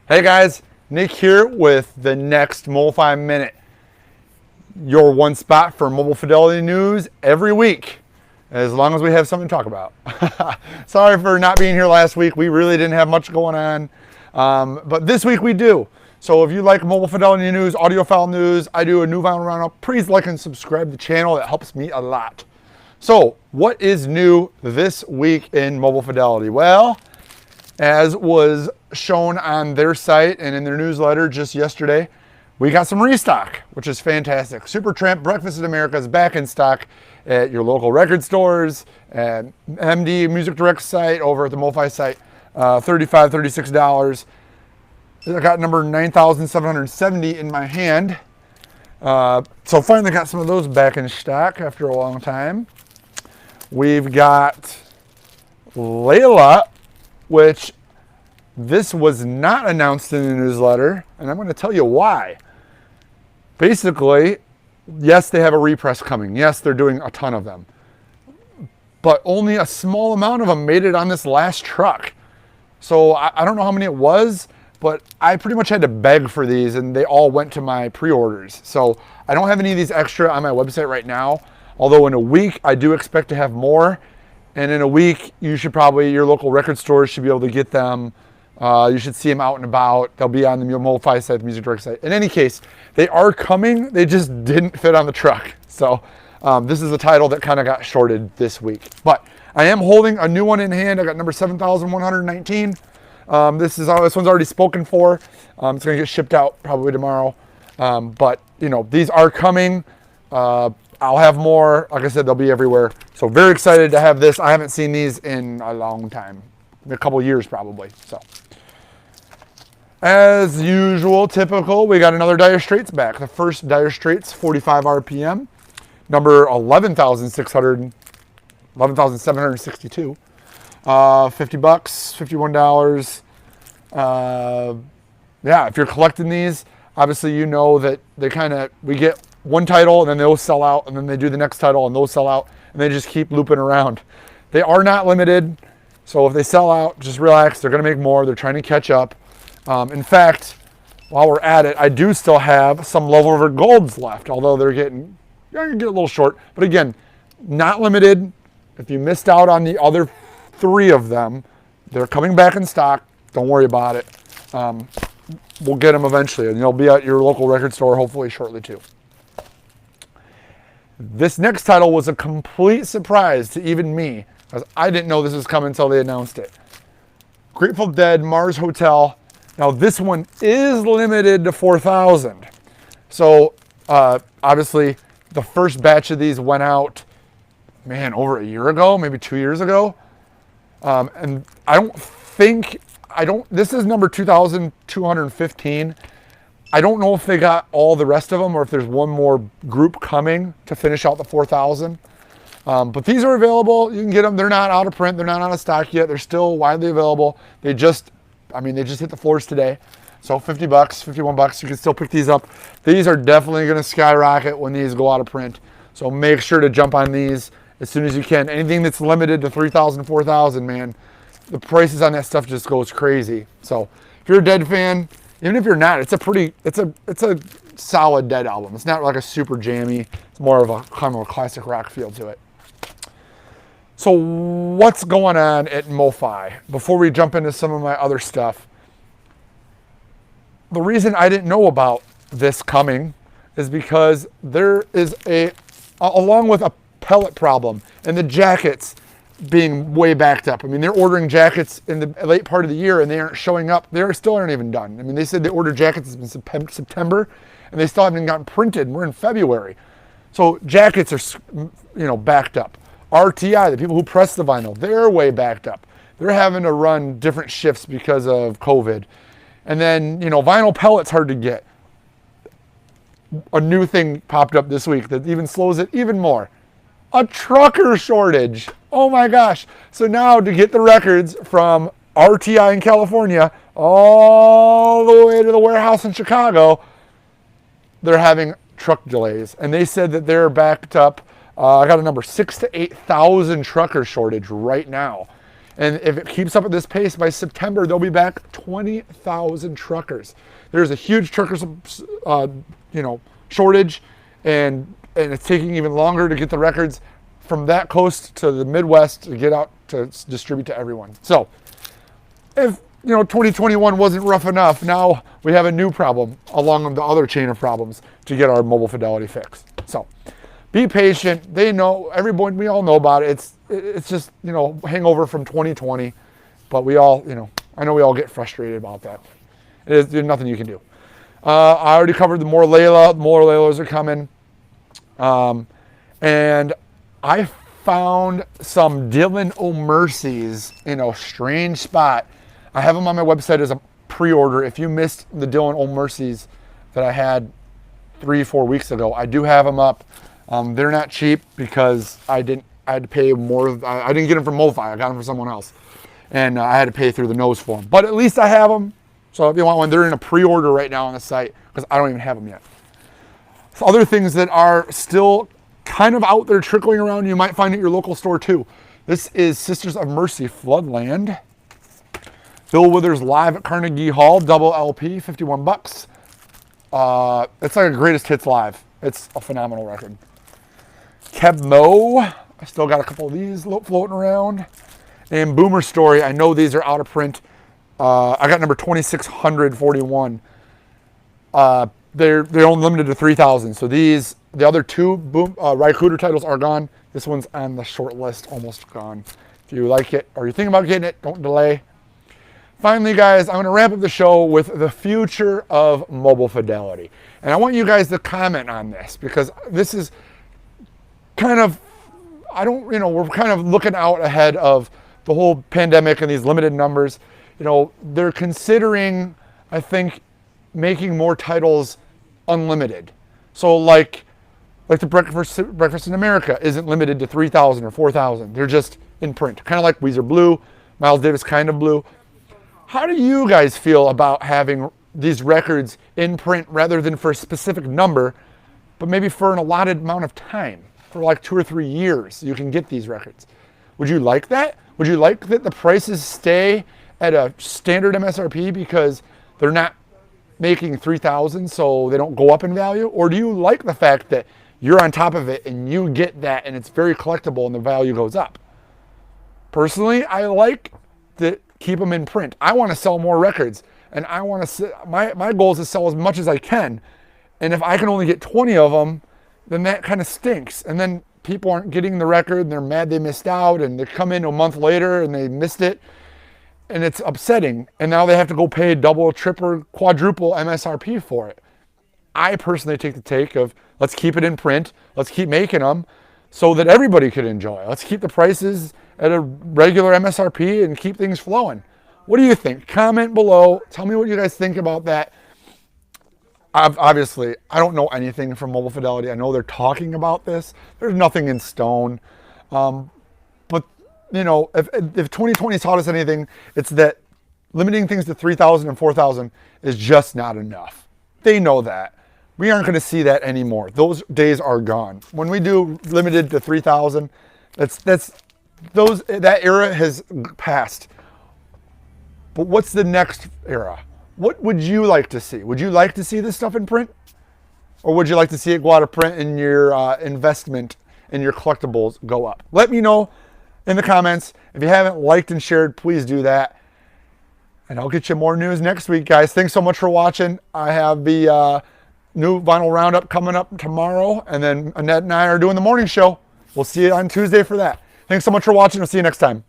Hey guys, Nick here with the next MOFI Minute. Your one spot for mobile fidelity news every week, as long as we have something to talk about. Sorry for not being here last week. We really didn't have much going on, but this week we do. So if you like mobile fidelity news, audiophile news, I do a new vinyl roundup. Please like and subscribe to the channel. That helps me a lot. So what is new this week in mobile fidelity? Well, as was shown on their site and in their newsletter just yesterday, we got some restock, which is fantastic. Supertramp Breakfast in America is back in stock at your local record stores, at MD Music Direct site, over at the MOFI site, $35, $36. I got number 9,770 in my hand. So finally got some of those back in stock after a long time. We've got Layla, which this was not announced in the newsletter, and I'm going to tell you why. Basically, yes, they have a repress coming. Yes, they're doing a ton of them. But only a small amount of them made it on this last truck. So I don't know how many it was, but I pretty much had to beg for these, and they all went to my pre-orders. So I don't have any of these extra on my website right now, although in a week I do expect to have more. And in a week, you should probably, your local record stores should be able to get them. You should see them out and about. They'll be on the MOFI site, the Music Direct site. In any case, they are coming. They just didn't fit on the truck. So this is a title that kind of got shorted this week. But I am holding a new one in hand. I got number 7,119. This one's already spoken for. It's going to get shipped out probably tomorrow. But, you know, these are coming. I'll have more. Like I said, they'll be everywhere. So very excited to have this. I haven't seen these in a long time, a couple years probably. So as usual, typical, we got another Dire Straits back. The first Dire Straits, 45 RPM, number 11,762. $50, $51. Yeah, if you're collecting these, obviously you know that we get one title and then they'll sell out, and then they do the next title and those sell out, and they just keep looping around. They are not limited, so if they sell out, just relax. They're going to make more. They're trying to catch up. In fact, while we're at it, I do still have some Low River Golds left, although they're getting a little short. But again, not limited. If you missed out on the other 3 of them, they're coming back in stock. Don't worry about it. We'll get them eventually, and they'll be at your local record store hopefully shortly too. This next title was a complete surprise to even me, because I didn't know this was coming until they announced it. Grateful Dead, Mars Hotel. Now this one is limited to 4,000. So obviously the first batch of these went out, man, over a year ago, maybe 2 years ago. And this is number 2,215. I don't know if they got all the rest of them or if there's one more group coming to finish out the 4,000. But these are available. You can get them. They're not out of print. They're not out of stock yet. They're still widely available. They just hit the floors today. So $50, $51, you can still pick these up. These are definitely going to skyrocket when these go out of print. So make sure to jump on these as soon as you can. Anything that's limited to 3,000, 4,000, man, the prices on that stuff just goes crazy. So if you're a Dead fan, even if you're not, it's a solid Dead album. It's not like a super jammy. It's more of a kind of a classic rock feel to it. So what's going on at MOFI? Before we jump into some of my other stuff, the reason I didn't know about this coming is because there is along with a pellet problem and the jackets being way backed up. I mean, they're ordering jackets in the late part of the year and they aren't showing up. They still aren't even done. I mean, they said they ordered jackets in September and they still haven't even gotten printed, and we're in February. So jackets are, backed up. RTI, the people who press the vinyl, they're way backed up. They're having to run different shifts because of COVID. And then, vinyl pellets hard to get. A new thing popped up this week that even slows it even more. A trucker shortage. Oh my gosh. So now to get the records from RTI in California all the way to the warehouse in Chicago, they're having truck delays. And they said that they're backed up. I got a number 6,000 to 8,000 trucker shortage right now. And if it keeps up at this pace, by September, they'll be back 20,000 truckers. There's a huge trucker, shortage, and it's taking even longer to get the records from that coast to the Midwest to get out to distribute to everyone. So if 2021 wasn't rough enough, now we have a new problem along the other chain of problems to get our mobile fidelity fixed. So be patient. They know, everyone, we all know about it. It's just, hangover from 2020, but we all, I know we all get frustrated about that. There's nothing you can do. I already covered the more Layla. More Laylas are coming. And I found some Dylan O'Mercy's in a strange spot. I have them on my website as a pre-order. If you missed the Dylan O'Mercy's that I had 3-4 weeks ago, I do have them up. They're not cheap because I had to pay more. I didn't get them from MOFI. I got them from someone else. And I had to pay through the nose for them. But at least I have them. So if you want one, they're in a pre-order right now on the site because I don't even have them yet. So other things that are still kind of out there trickling around, you might find at your local store too. This is Sisters of Mercy Floodland. Bill Withers live at Carnegie Hall, double LP, 51 bucks. It's like a greatest hits live. It's a phenomenal record. Keb Mo, I still got a couple of these floating around. And Boomer Story, I know these are out of print. I got number 2641. They're only limited to 3,000. So the other two Rycooter titles are gone. This one's on the short list, almost gone. If you like it or you think about getting it, don't delay. Finally, guys, I'm going to wrap up the show with the future of mobile fidelity. And I want you guys to comment on this because this is kind of, we're kind of looking out ahead of the whole pandemic and these limited numbers. They're considering, I think, making more titles unlimited. So like the Breakfast in America isn't limited to 3,000 or 4,000. They're just in print. Kind of like Weezer Blue, Miles Davis Kind of Blue. How do you guys feel about having these records in print rather than for a specific number, but maybe for an allotted amount of time, for like 2 or 3 years, you can get these records? Would you like that? Would you like that the prices stay at a standard MSRP because they're not making 3,000 so they don't go up in value? Or do you like the fact that you're on top of it and you get that and it's very collectible and the value goes up? Personally, I like to keep them in print. I want to sell more records, and I want to. My goal is to sell as much as I can, and if I can only get 20 of them, then that kind of stinks. And then people aren't getting the record, and they're mad they missed out, and they come in a month later and they missed it, and it's upsetting. And now they have to go pay double, triple, quadruple MSRP for it. I personally take the take of let's keep it in print, let's keep making them, so that everybody could enjoy. Let's keep the prices at a regular MSRP and keep things flowing. What do you think? Comment below. Tell me what you guys think about that. Obviously, I don't know anything from Mobile Fidelity. I know they're talking about this. There's nothing in stone. But, if 2020 taught us anything, it's that limiting things to 3,000 and 4,000 is just not enough. They know that. We aren't going to see that anymore. Those days are gone. When we do limited to 3,000, that era has passed. But what's the next era? What would you like to see? Would you like to see this stuff in print? Or would you like to see it go out of print and your investment in your collectibles go up? Let me know in the comments. If you haven't liked and shared, please do that. And I'll get you more news next week, guys. Thanks so much for watching. I have the new vinyl roundup coming up tomorrow. And then Annette and I are doing the morning show. We'll see you on Tuesday for that. Thanks so much for watching. We'll see you next time.